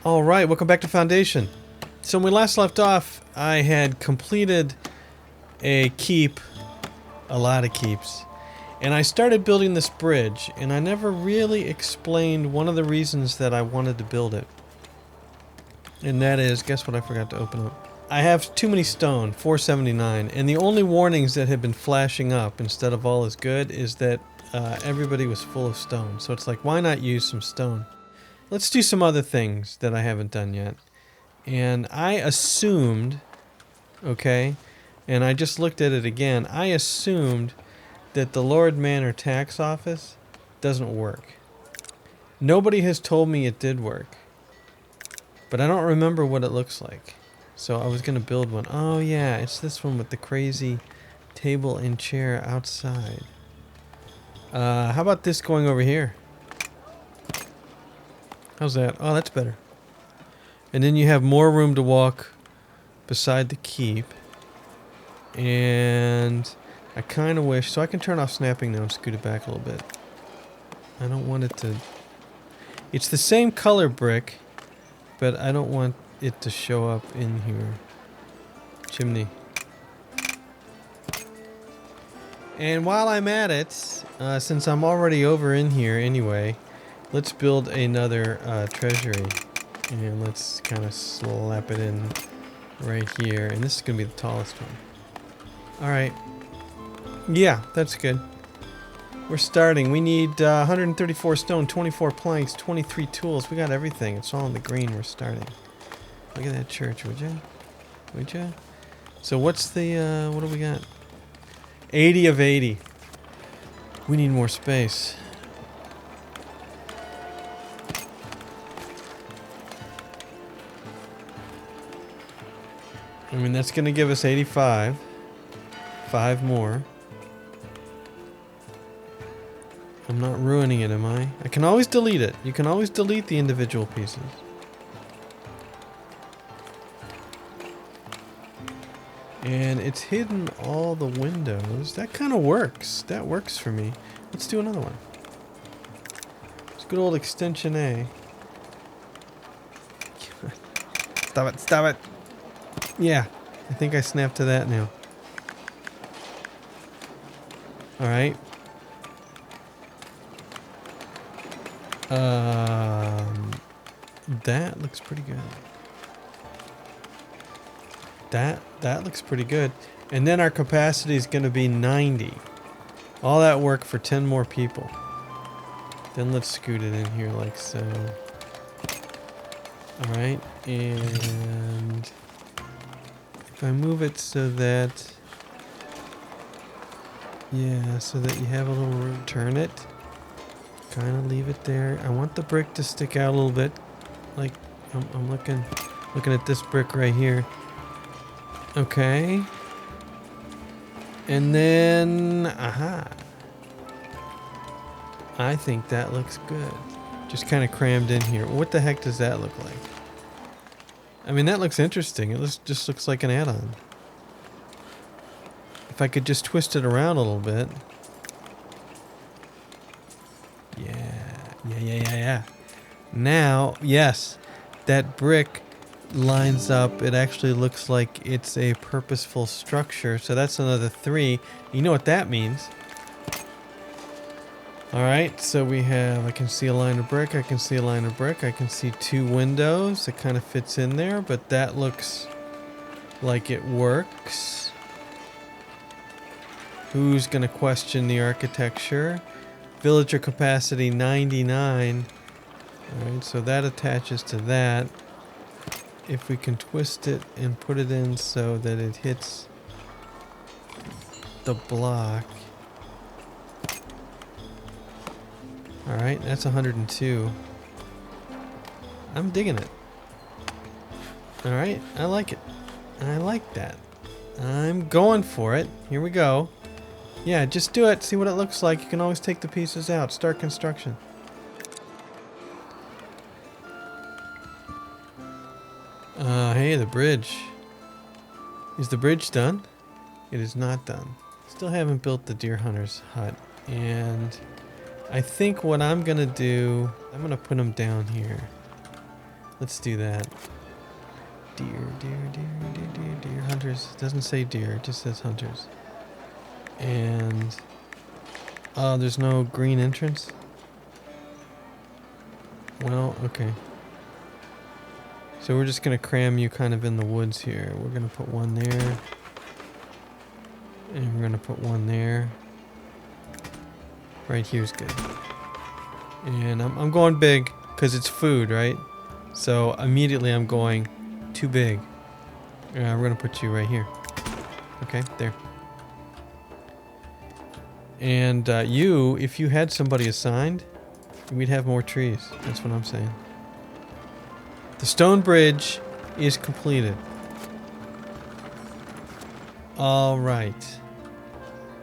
Alright, welcome back to Foundation. So when we last left off, I had completed a keep, a lot of keeps, and I started building this bridge, and I never really explained one of the reasons that I wanted to build it. And that is, guess what I forgot to open up? I have too many stone, 479, and the only warnings that have been flashing up instead of all is good is that everybody was full of stone. So it's like, why not use some stone? Let's do some other things that I haven't done yet. And I assumed, okay, and I just looked at it again, I assumed that the Lord Manor tax office doesn't work. Nobody has told me it did work, but I don't remember what it looks like. So I was going to build one. Oh yeah, it's this one with the crazy table and chair outside. How about this going over here? How's that? Oh, that's better. And then you have more room to walk beside the keep. And I kind of wish... So I can turn off snapping now and scoot it back a little bit. I don't want it to... It's the same color brick, but I don't want it to show up in here. Chimney. And while I'm at it, since I'm already over in here anyway, let's build another treasury. And let's kind of slap it in right here. And this is going to be the tallest one. Alright. Yeah, that's good. We're starting. We need 134 stone, 24 planks, 23 tools. We got everything. It's all in the green. We're starting. Look at that church, would you? Would you? So what's the, what do we got? 80 of 80. We need more space. I mean, that's going to give us 85. 5 more. I'm not ruining it, am I? I can always delete it. You can always delete the individual pieces. And it's hidden all the windows. That kind of works. That works for me. Let's do another one. It's good old extension A. Stop it, stop it. Yeah, I think I snapped to that now. Alright. That looks pretty good. That looks pretty good. And then our capacity is going to be 90. All that work for 10 more people. Then let's scoot it in here like so. Alright, and if I move it so that, yeah, so that you have a little room, turn it, kind of leave it there. I want the brick to stick out a little bit, like I'm looking at this brick right here. Okay, and then, aha, I think that looks good. Just kind of crammed in here. What the heck does that look like? I mean, that looks interesting. It just looks like an add-on. If I could just twist it around a little bit. Yeah. Now, yes, that brick lines up. It actually looks like it's a purposeful structure. So that's another 3. You know what that means. Alright, so we have, I can see a line of brick, I can see a line of brick, I can see 2 windows. It kind of fits in there, but that looks like it works. Who's going to question the architecture? Villager capacity 99. Alright, so that attaches to that. If we can twist it and put it in so that it hits the block. Alright, that's 102. I'm digging it. Alright, I like it. I like that. I'm going for it. Here we go. Yeah, just do it. See what it looks like. You can always take the pieces out. Start construction. Hey, the bridge. Is the bridge done? It is not done. Still haven't built the deer hunter's hut. And I think what I'm going to do, I'm going to put them down here. Let's do that. Deer, deer, deer, deer, deer, deer. Hunters. It doesn't say deer, it just says hunters. And... oh, there's no green entrance? Well, okay. So we're just going to cram you kind of in the woods here. We're going to put one there. And we're going to put one there. Right here's good. And I'm going big because it's food, right? So immediately I'm going too big. We're going to put you right here. Okay, there. And you, if you had somebody assigned, we'd have more trees. That's what I'm saying. The stone bridge is completed. All right.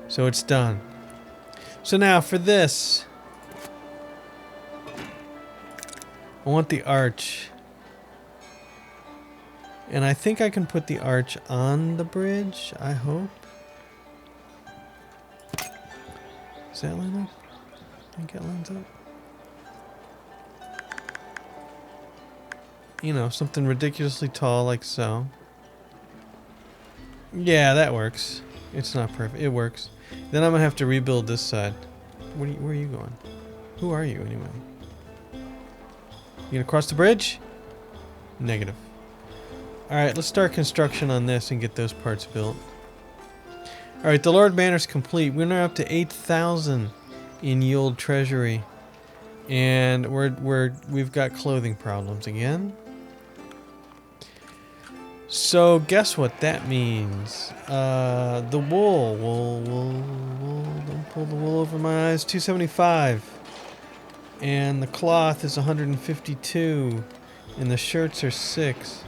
So it's done. So now for this, I want the arch. And I think I can put the arch on the bridge, I hope. Does that line up? I think that lines up. You know, something ridiculously tall like so. Yeah, that works. It's not perfect. It works. Then I'm gonna have to rebuild this side. Where are you going? Who are you anyway? You gonna cross the bridge? Negative. Alright, let's start construction on this and get those parts built. Alright, the Lord Manor's complete. We're now up to 8,000 in yield treasury. And we've got clothing problems again. So guess what that means? The wool. Don't pull the wool over my eyes. 275. And the cloth is 152. And the shirts are 6.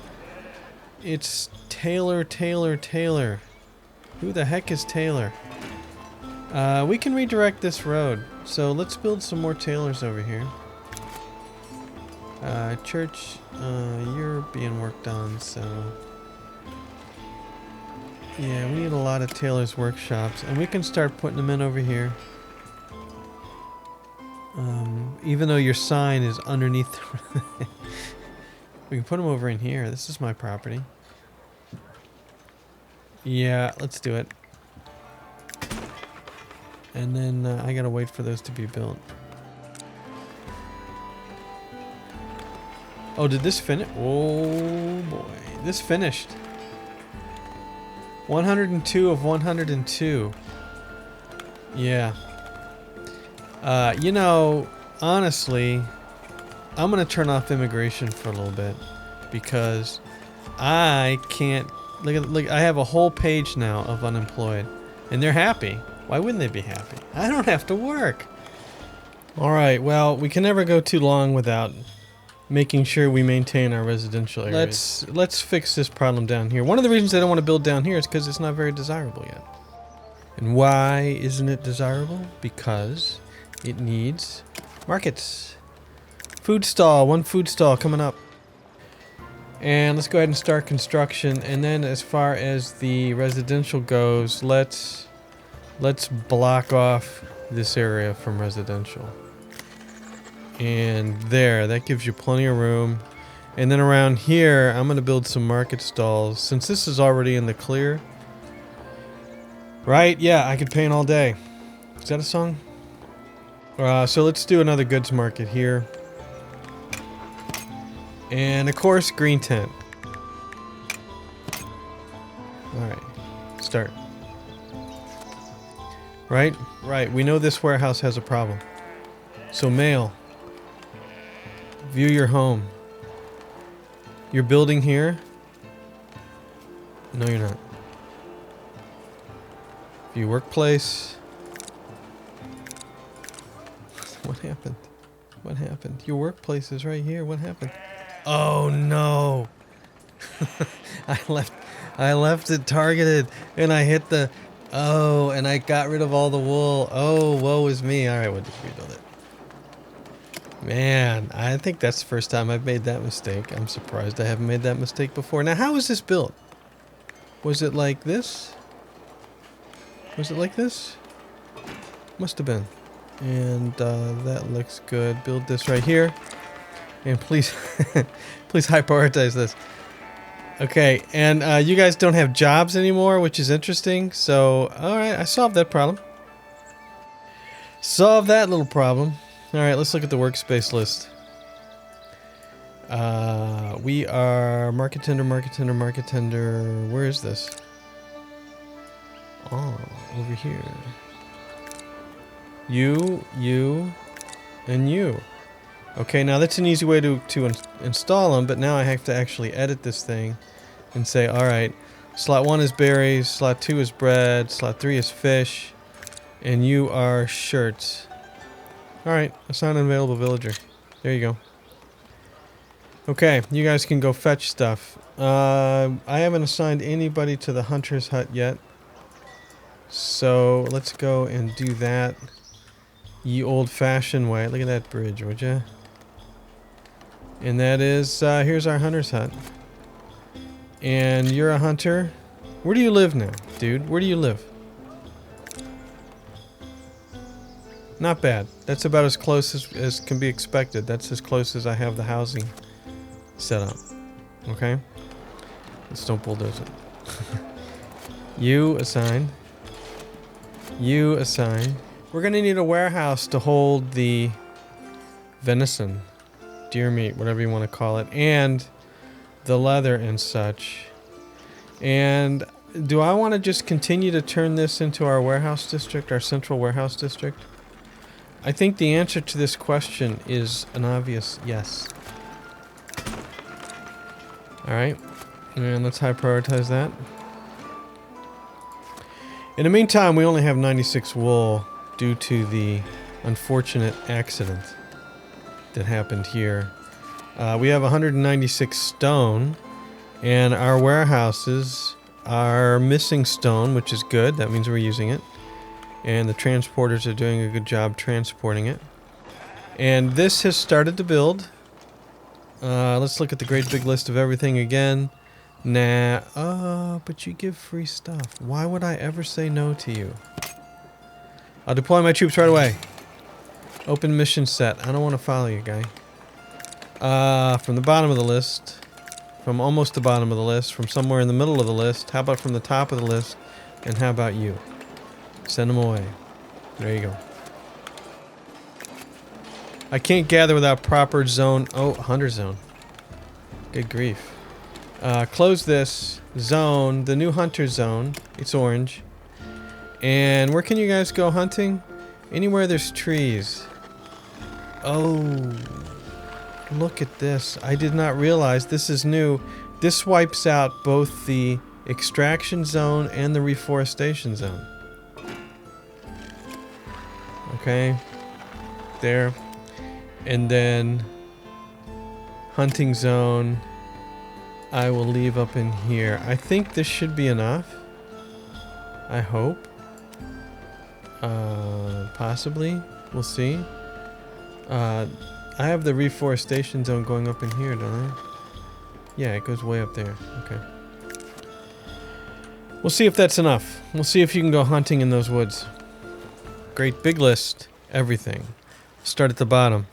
It's tailor. Who the heck is Tailor? We can redirect this road. So let's build some more tailors over here. Church, you're being worked on, so... yeah, we need a lot of tailors' workshops. And we can start putting them in over here. Even though your sign is underneath... we can put them over in here. This is my property. Yeah, let's do it. And then I gotta wait for those to be built. Oh, did this finish? Oh boy, this finished. 102 of 102. Yeah. You know, honestly, I'm gonna turn off immigration for a little bit because I can't. Look, I have a whole page now of unemployed, and they're happy. Why wouldn't they be happy? I don't have to work. All right. Well, we can never go too long without making sure we maintain our residential areas. Let's fix this problem down here. One of the reasons I don't want to build down here is because it's not very desirable yet. And why isn't it desirable? Because it needs markets. Food stall. One food stall coming up. And let's go ahead and start construction. And then as far as the residential goes, let's block off this area from residential. And there, that gives you plenty of room. And then around here, I'm going to build some market stalls. Since this is already in the clear. Right? Yeah, I could paint all day. Is that a song? So let's do another goods market here. And of course, green tent. Alright, start. Right? Right, we know this warehouse has a problem. So mail. View your home. You're building here? No, you're not. View workplace. What happened? What happened? Your workplace is right here. What happened? Oh no! I left it targeted, and I hit the... oh, and I got rid of all the wool. Oh, woe is me. All right, we'll just rebuild it. Man, I think that's the first time I've made that mistake. I'm surprised I haven't made that mistake before. Now, how was this built? Was it like this? Was it like this? Must have been. And that looks good. Build this right here. And please, please high prioritize this. Okay, and you guys don't have jobs anymore, which is interesting. So, alright, I solved that problem. Solve that little problem. Alright, let's look at the workspace list. We are market tender. Where is this? Oh, over here. You, and you. Okay, now that's an easy way to install them, but now I have to actually edit this thing and say, alright, slot 1 is berries, slot 2 is bread, slot 3 is fish, and you are shirts. Alright, assign an available villager. There you go. Okay, you guys can go fetch stuff. I haven't assigned anybody to the hunter's hut yet. So let's go and do that ye old-fashioned way. Look at that bridge, would ya? And that is, here's our hunter's hut. And you're a hunter. Where do you live now, dude? Where do you live? Not bad. That's about as close as can be expected. That's as close as I have the housing set up. Okay? Let's don't bulldoze it. You assign. You assign. We're gonna need a warehouse to hold the venison, deer meat, whatever you want to call it, and the leather and such. And do I want to just continue to turn this into our warehouse district, our central warehouse district? I think the answer to this question is an obvious yes. Alright, and let's high prioritize that. In the meantime, we only have 96 wool due to the unfortunate accident that happened here. We have 196 stone, and our warehouses are missing stone, which is good. That means we're using it. And the transporters are doing a good job transporting it. And this has started to build. Let's look at the great big list of everything again. Nah, but you give free stuff. Why would I ever say no to you? I'll deploy my troops right away. Open mission set. I don't want to follow you, guy. From the bottom of the list. From almost the bottom of the list. From somewhere in the middle of the list. How about from the top of the list? And how about you? Send them away. There you go. I can't gather without proper zone. Oh, hunter zone. Good grief. Close this zone. The new hunter zone. It's orange. And where can you guys go hunting? Anywhere there's trees. Oh. Look at this. I did not realize this is new. This wipes out both the extraction zone and the reforestation zone. Okay. There. And then hunting zone I will leave up in here. I think this should be enough. I hope. Possibly. We'll see. I have the reforestation zone going up in here, don't I? Yeah, it goes way up there. Okay. We'll see if that's enough. We'll see if you can go hunting in those woods. Great big list. Everything. Start at the bottom.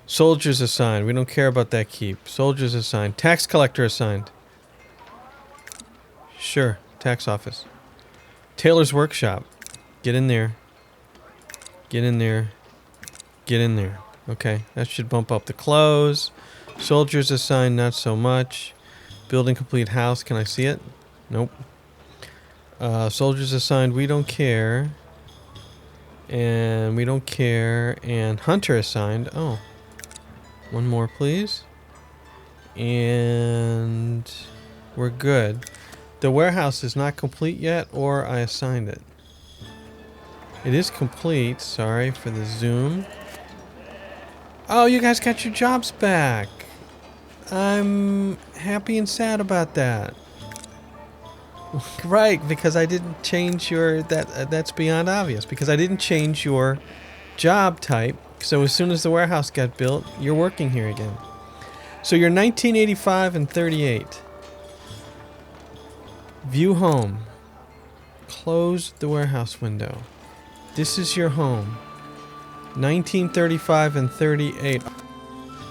Soldiers assigned. We don't care about that keep. Soldiers assigned. Tax collector assigned. Sure. Tax office. Tailor's workshop. Get in there. Get in there. Get in there. Okay. That should bump up the clothes. Soldiers assigned, not so much. Building complete house. Can I see it? Nope. Soldiers assigned. We don't care. And we don't care. And hunter assigned. Oh. One more, please. And we're good. The warehouse is not complete yet, or I assigned it. It is complete. Sorry for the zoom. Oh, you guys got your jobs back. I'm happy and sad about that. Right, because I didn't change your... That's beyond obvious. Because I didn't change your job type. So as soon as the warehouse got built, you're working here again. So you're 1985 and 38. View home. Close the warehouse window. This is your home. 1935 and 38.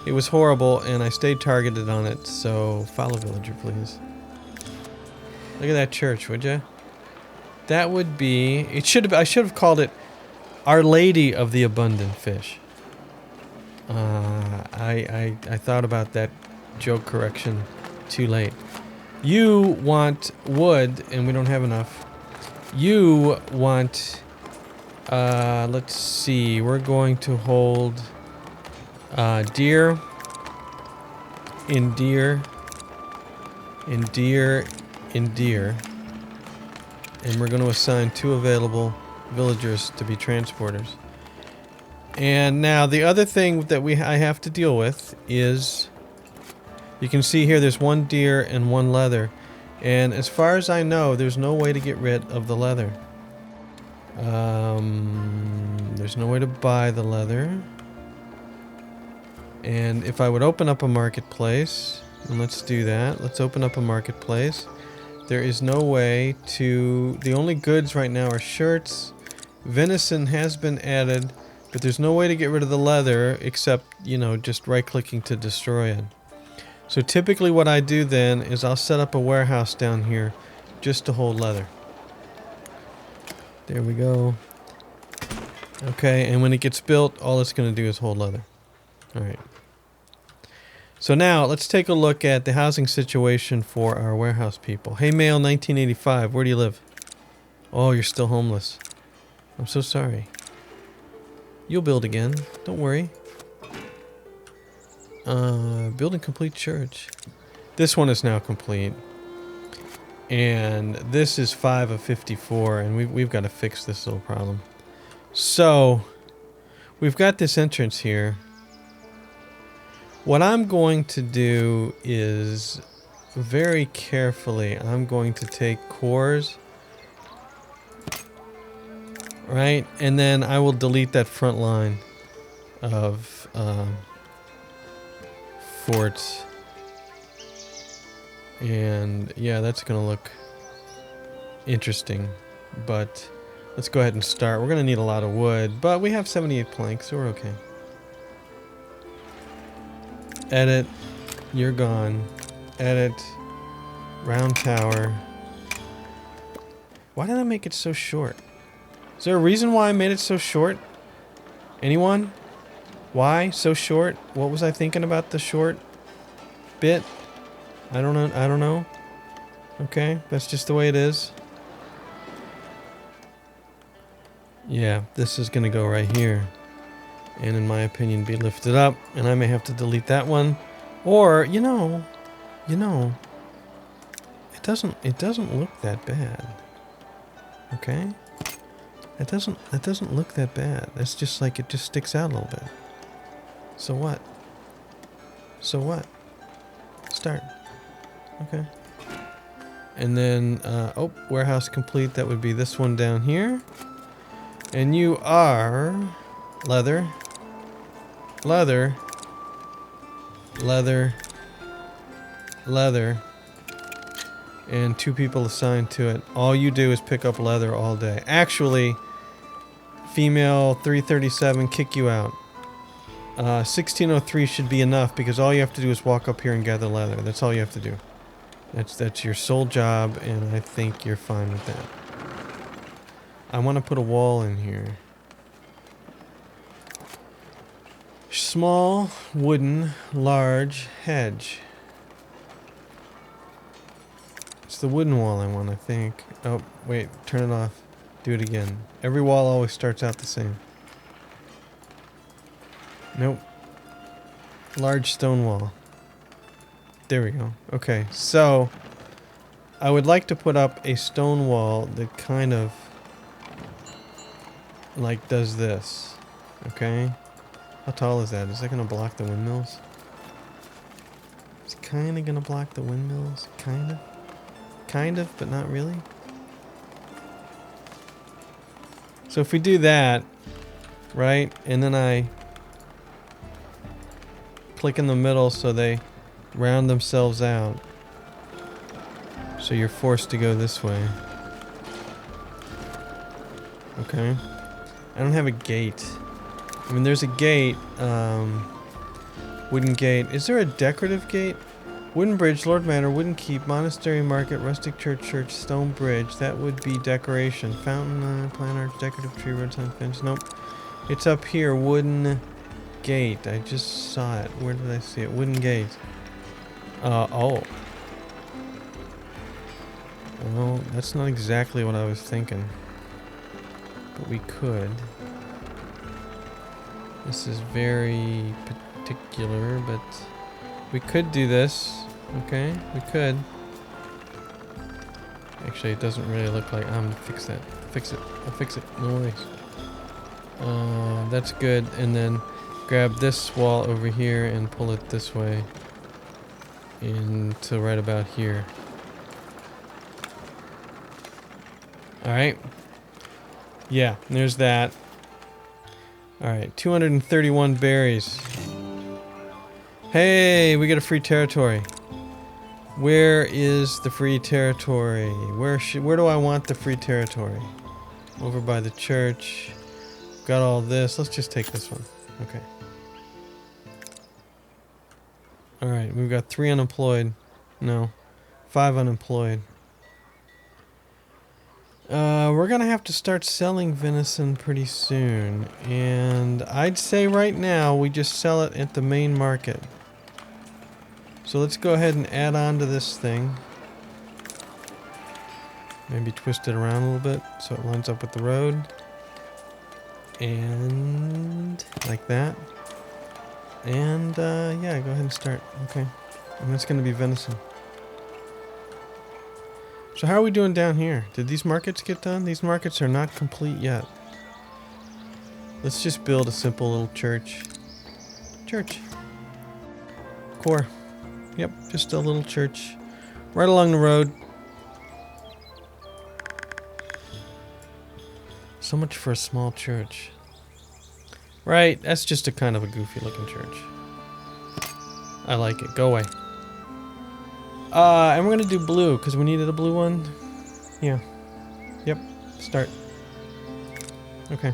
It was horrible, and I stayed targeted on it, so follow villager, please. Look at that church, would you? That would be... It should have... I should have called it Our Lady of the Abundant Fish. I thought about that joke correction too late. You want wood, and we don't have enough. You want... let's see. We're going to hold... deer, in deer, in deer, in deer, and we're going to assign 2 available villagers to be transporters. And now the other thing that I have to deal with is, you can see here there's 1 deer and 1 leather, and as far as I know, there's no way to get rid of the leather. There's no way to buy the leather. And if I would open up a marketplace, and let's do that. Let's open up a marketplace. There is no way to... The only goods right now are shirts. Venison has been added, but there's no way to get rid of the leather except, you know, just right-clicking to destroy it. So typically what I do then is I'll set up a warehouse down here just to hold leather. There we go. Okay, and when it gets built, all it's going to do is hold leather. Alright. So now, let's take a look at the housing situation for our warehouse people. Hey, male 1985, where do you live? Oh, you're still homeless. I'm so sorry. You'll build again. Don't worry. Building complete church. This one is now complete. And this is 5 of 54, and we've got to fix this little problem. So, we've got this entrance here. What I'm going to do is, very carefully, I'm going to take cores, right? And then I will delete that front line of forts. And yeah, that's going to look interesting. But let's go ahead and start. We're going to need a lot of wood, but we have 78 planks, so we're okay. Edit, you're gone. Edit, round tower. Why did I make it so short? Is there a reason why I made it so short? Anyone? Why so short? What was I thinking about the short bit? I don't know. I don't know. Okay, that's just the way it is. Yeah, this is gonna go right here. And in my opinion, be lifted up, and I may have to delete that one, or you know, it doesn't look that bad. Okay, it doesn't look that bad. It's just like it just sticks out a little bit. So what? So what? Start. Okay. And then oh, warehouse complete. That would be this one down here. And you are leather. Leather, leather, leather, and 2 people assigned to it. All you do is pick up leather all day. Actually, female 337, kick you out. 1603 should be enough because all you have to do is walk up here and gather leather. That's all you have to do. That's your sole job, and I think you're fine with that. I want to put a wall in here. Small, wooden, large hedge. It's the wooden wall I want, I think. Oh, wait, turn it off. Do it again. Every wall always starts out the same. Nope. Large stone wall. There we go. Okay, so I would like to put up a stone wall that kind of like does this. Okay? How tall is that? Is that going to block the windmills? It's kind of going to block the windmills. Kind of. Kind of, but not really. So if we do that, right, and then I click in the middle so they round themselves out. So you're forced to go this way. Okay. I don't have a gate. I mean, there's a gate. Wooden gate. Is there a decorative gate? Wooden bridge, Lord Manor, wooden keep, monastery market, rustic church, stone bridge. That would be decoration. Fountain, plant arch, decorative tree, roadside fence. Nope. It's up here. Wooden gate. I just saw it. Where did I see it? Wooden gate. Oh. Well, that's not exactly what I was thinking. But we could. This is very particular, but we could do this. Okay, we could. Actually, it doesn't really look like... I'm gonna fix that. Fix it. I'll fix it. No worries. That's good. And then grab this wall over here and pull it this way into right about here. Alright. Yeah, there's that. Alright, 231 berries. Hey, we get a free territory. Where is the free territory? Where do I want the free territory? Over by the church. Got all this. Let's just take this one. Okay. Alright, we've got 3 unemployed. No. 5 unemployed. We're gonna have to start selling venison pretty soon. And I'd say right now we just sell it at the main market. So let's go ahead and add on to this thing. Maybe twist it around a little bit so it lines up with the road. And like that. And yeah, go ahead and start. Okay. And that's gonna be venison. So how are we doing down here? Did these markets get done? These markets are not complete yet. Let's just build a simple little church. Church. Core. Yep, just a little church. Right along the road. So much for a small church. Right, that's just a kind of a goofy looking church. I like it. Go away. And we're gonna do blue, because we needed a blue one. Yeah. Yep. Start. Okay.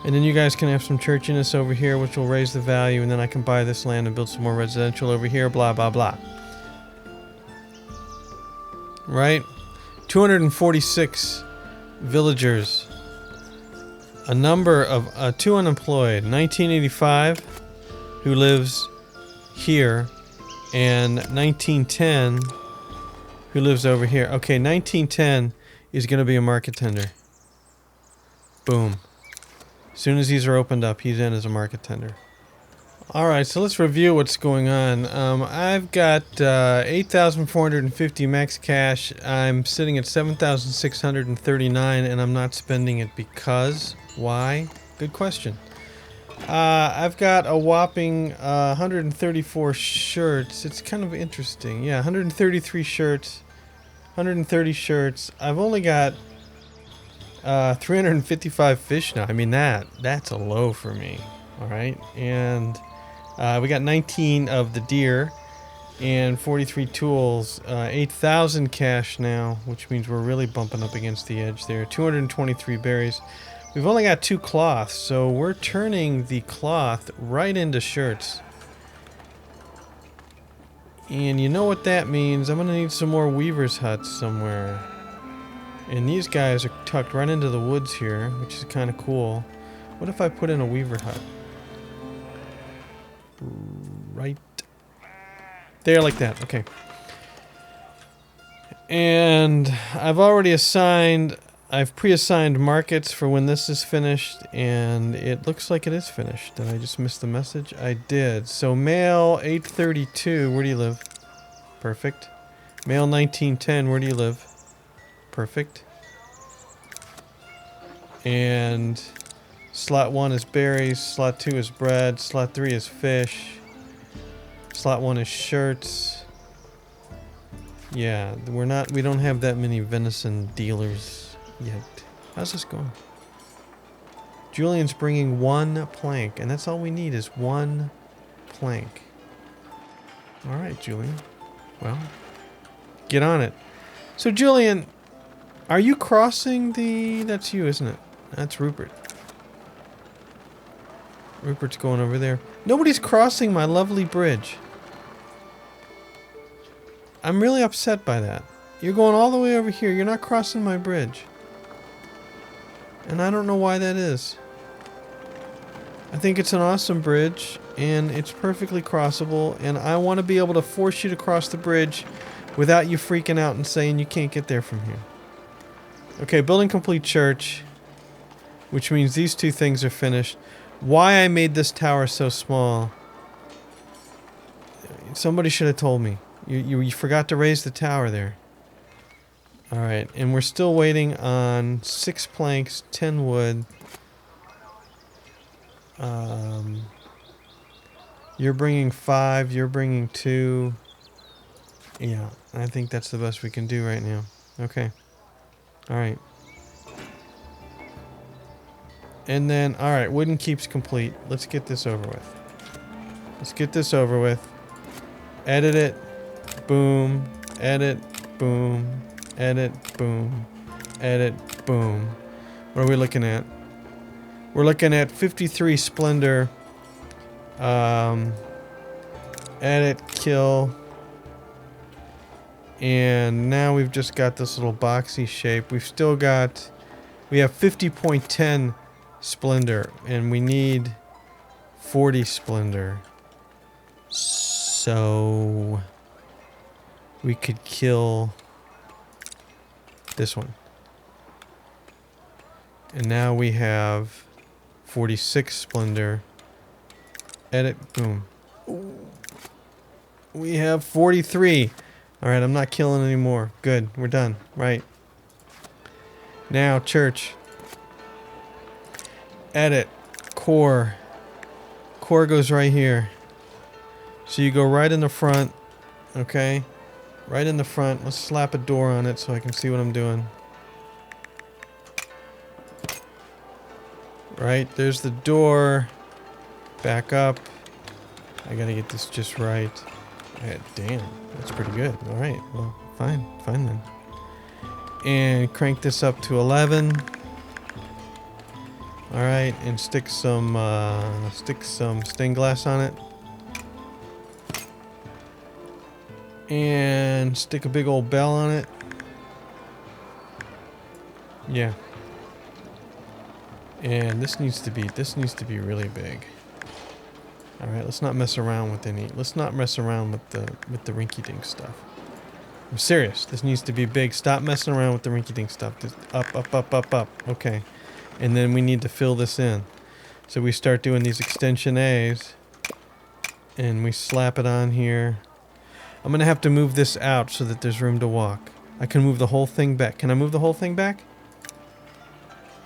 And then you guys can have some churchiness over here, which will raise the value, and then I can buy this land and build some more residential over here, blah, blah, blah. Right? 246 villagers. A number of 2 unemployed. 1985, who lives here, and 1910, who lives over here. Okay, 1910 is going to be a market tender. Boom. As soon as these are opened up, he's in as a market tender. Alright, so let's review what's going on. I've got 8,450 max cash. I'm sitting at 7,639, and I'm not spending it because... Why? Good question. I've got a whopping 134 shirts. It's kind of interesting. Yeah, 133 shirts, 130 shirts. I've only got 355 fish now. I mean, that's a low for me. All right, and we got 19 of the deer and 43 tools. 8,000 cash now, which means we're really bumping up against the edge there. 223 berries. We've only got 2 cloths, so we're turning the cloth right into shirts. And you know what that means. I'm gonna need some more weaver's huts somewhere. And these guys are tucked right into the woods here, which is kind of cool. What if I put in a weaver hut? Right there, like that. Okay. And I've already I've pre-assigned markets for when this is finished, and it looks like it is finished. Did I just miss the message? I did. So male 832, where do you live? Perfect. Male 1910, where do you live? Perfect. And slot 1 is berries, slot 2 is bread, slot 3 is fish, slot 1 is shirts. Yeah, we don't have that many venison dealers yet. How's this going? Julian's bringing 1 plank, and that's all we need is 1 plank. Alright, Julian. Well, get on it. So, Julian, are you crossing the... That's you, isn't it? That's Rupert. Rupert's going over there. Nobody's crossing my lovely bridge. I'm really upset by that. You're going all the way over here. You're not crossing my bridge. And I don't know why that is. I think it's an awesome bridge, and it's perfectly crossable, and I want to be able to force you to cross the bridge without you freaking out and saying you can't get there from here. Okay, building complete church, which means these two things are finished. Why I made this tower so small, somebody should have told me. You forgot to raise the tower there. Alright, and we're still waiting on 6 planks, 10 wood. You're bringing 5, you're bringing 2. Yeah, I think that's the best we can do right now. Okay. Alright. And then, alright, wooden keep's complete. Let's get this over with. Let's get this over with. Edit it. Boom. Edit. Boom. Edit. Boom. Edit. Boom. What are we looking at? We're looking at 53 splendor. Edit. Kill. And now we've just got this little boxy shape. We've still got... We have 50.10 splendor. And we need 40 splendor. So... we could kill... this one. And now we have 46 splendor. Edit. Boom. Ooh. We have 43. Alright, I'm not killing anymore. Good. We're done. Right. Now, church. Edit. Core. Core goes right here. So you go right in the front. Okay. Right in the front. Let's slap a door on it so I can see what I'm doing. Right. There's the door. Back up. I gotta get this just right. Damn. That's pretty good. Alright. Well, fine. Fine then. And crank this up to 11. Alright. And stick some stained glass on it. And stick a big old bell on it. Yeah. And this needs to be really big. All right, let's not mess around with let's not mess around with the rinky-dink stuff. I'm serious. This needs to be big. Stop messing around with the rinky-dink stuff. Just up, up, up, up, up. Okay. And then we need to fill this in. So we start doing these extension A's and we slap it on here. I'm going to have to move this out so that there's room to walk. I can move the whole thing back. Can I move the whole thing back?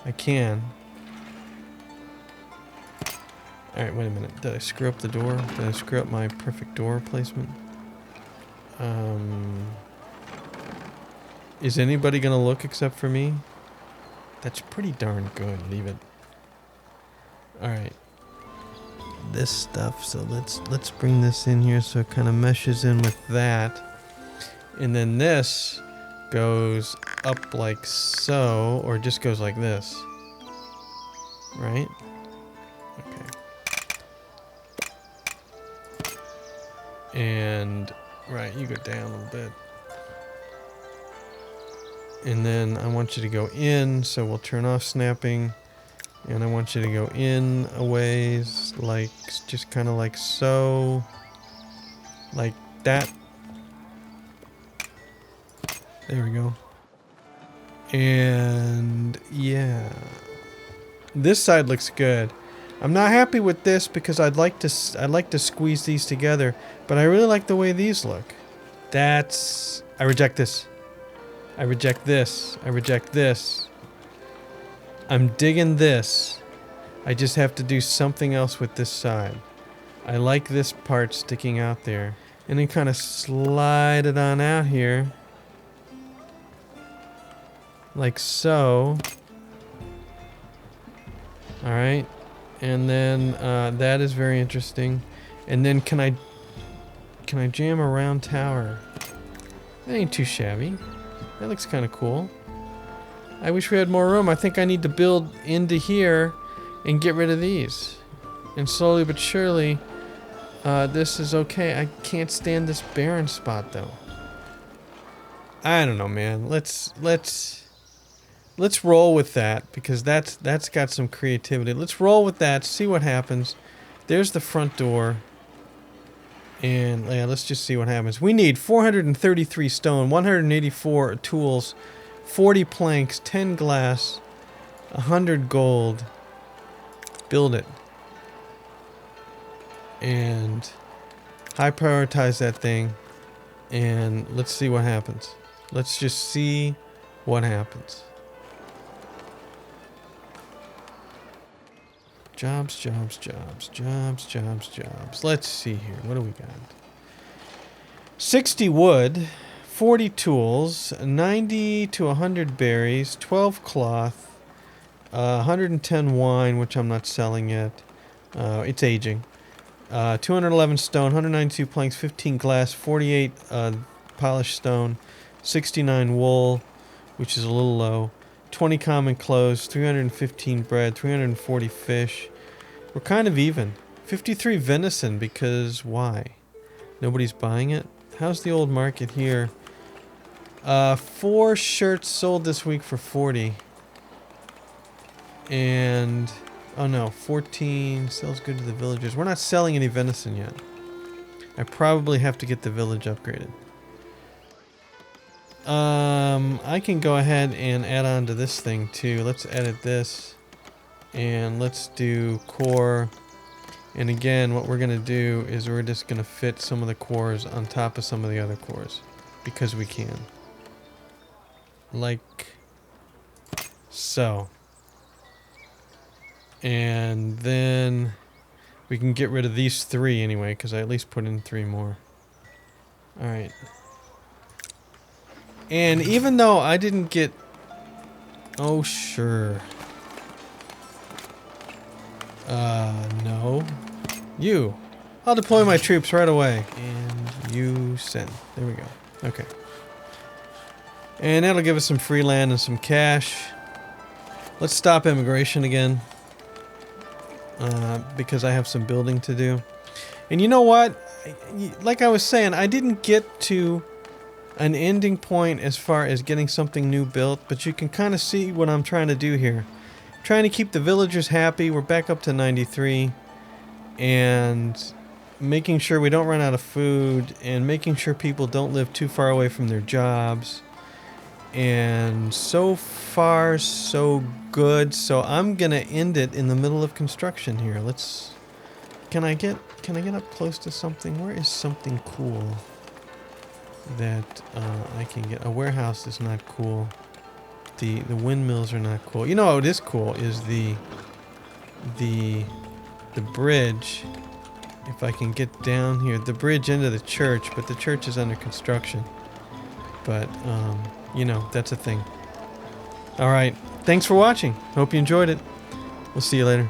I can. Alright, wait a minute. Did I screw up the door? Did I screw up my perfect door placement? Is anybody going to look except for me? That's pretty darn good. Leave it. Alright. This stuff, so let's bring this in here so it kind of meshes in with that. And then this goes up like so, or just goes like this. Right? Okay. And right, you go down a little bit. And then I want you to go in, so we'll turn off snapping. And I want you to go in a ways, like, just kind of like so. Like that. There we go. And yeah. This side looks good. I'm not happy with this because I'd like to squeeze these together, but I really like the way these look. I reject this. I reject this. I reject this. I'm digging this. I just have to do something else with this side. I like this part sticking out there. And then kind of slide it on out here. Like so. Alright. And then that is very interesting. And then can I jam a round tower? That ain't too shabby. That looks kind of cool. I wish we had more room. I think I need to build into here and get rid of these. And slowly but surely, this is okay. I can't stand this barren spot though. I don't know, man. Let's roll with that because that's got some creativity. Let's roll with that. See what happens. There's the front door. And yeah, let's just see what happens. We need 433 stone, 184 tools, 40 planks, 10 glass, 100 gold. Build it. And high prioritize that thing. And let's see what happens. Let's just see what happens. Jobs, jobs, jobs, jobs, jobs, jobs. Let's see here. What do we got? 60 wood, 40 tools, 90 to 100 berries, 12 cloth, 110 wine, which I'm not selling yet. It's aging. 211 stone, 192 planks, 15 glass, 48 polished stone, 69 wool, which is a little low. 20 common clothes, 315 bread, 340 fish. We're kind of even. 53 venison because why? Nobody's buying it? How's the old market here? 4 shirts sold this week for 40. And, oh no, 14 sells good to the villagers. We're not selling any venison yet. I probably have to get the village upgraded. I can go ahead and add on to this thing too. Let's edit this and let's do core. And again, what we're gonna do is we're just gonna fit some of the cores on top of some of the other cores because we can. Like so. And then we can get rid of these 3 anyway because I at least put in 3 more. Alright. And even though I didn't get... Oh, sure. No. You. I'll deploy my troops right away. And you send. There we go. Okay. And that'll give us some free land and some cash. Let's stop immigration again. Because I have some building to do. And you know what? Like I was saying, I didn't get to an ending point as far as getting something new built, but you can kind of see what I'm trying to do here. I'm trying to keep the villagers happy. We're back up to 93. And making sure we don't run out of food, and making sure people don't live too far away from their jobs. And so far, so good. So I'm gonna end it in the middle of construction here. Let's... Can I get up close to something? Where is something cool that I can get? A warehouse is not cool. The windmills are not cool. You know what is cool is the bridge. If I can get down here, the bridge into the church, but the church is under construction. But you know, that's a thing. All right, thanks for watching. Hope you enjoyed it. We'll see you later.